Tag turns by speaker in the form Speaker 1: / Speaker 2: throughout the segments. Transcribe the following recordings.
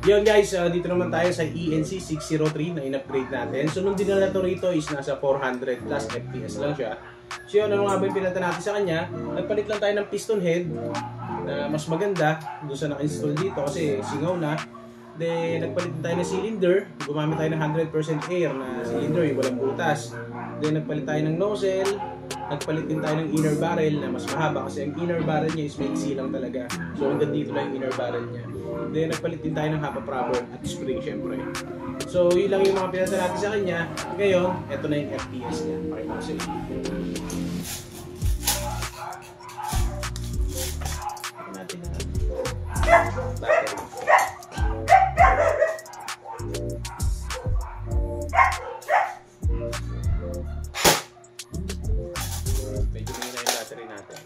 Speaker 1: Yun guys, dito naman tayo sa ENC 603 na in-upgrade natin. So nung dinala to rito is nasa 400 plus FPS lang siya. So yun, ano nga ba yung pinalitan natin sa kanya? Nagpalit lang tayo ng piston head na mas maganda doon sa naka-install dito kasi singaw na. Then nagpalit tayo ng cylinder, gumamit tayo ng 100% air na cylinder, yung walang butas. Then nagpalit tayo ng nozzle, nagpalit din tayo ng inner barrel na mas mahaba kasi ang inner barrel niya is maiksi lang talaga. So hanggang dito lang yung inner barrel niya. Then nagpalit din tayo ng hop-up rubber at spring syempre. So yun lang yung mga pinalitan natin sa kanya. Ngayon, eto na yung FPS niya. Pakita ko sa inyo. Natin na battery. Medyo may na yung battery natin.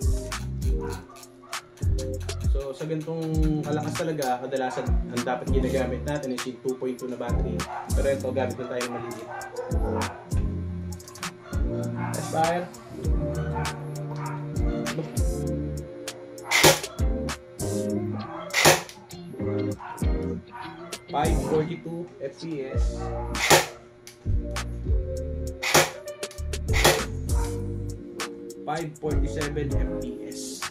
Speaker 1: So sa ganitong kalakas talaga, kadalasan ang dapat ginagamit natin is yung 2.2 na battery. Pero ito, gamit na tayo ng maliit. Let's fire. 542 FPS. 547 FPS.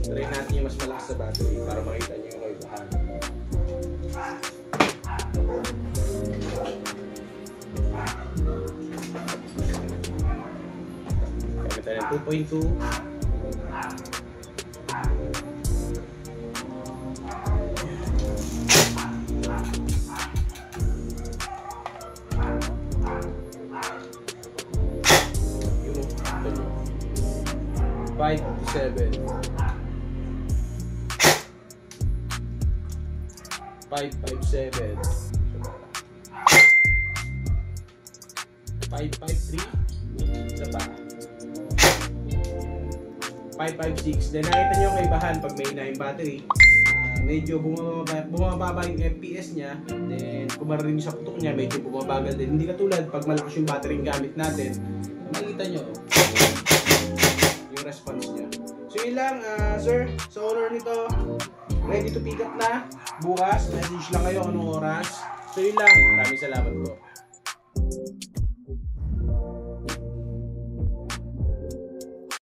Speaker 1: Try natin yung mas malakas sa battery para makita nyo yung kaibahan. Gamit tayo ng 2.2. Five to 7. 557. 553. Isa pa. 556. Then nakita nyo kaibahan pag may na yung battery. Medyo bumababa yung FPS niya. Then kumarating sa putok niya, medyo bumabagal din. Hindi katulad pag malakas yung battery yung gamit natin. Makikita nyo yung response niya. So yun lang, sir, sa owner nito, ready to pick up na. Bukas, message lang kayo anong oras. So yun lang, maraming salamat po.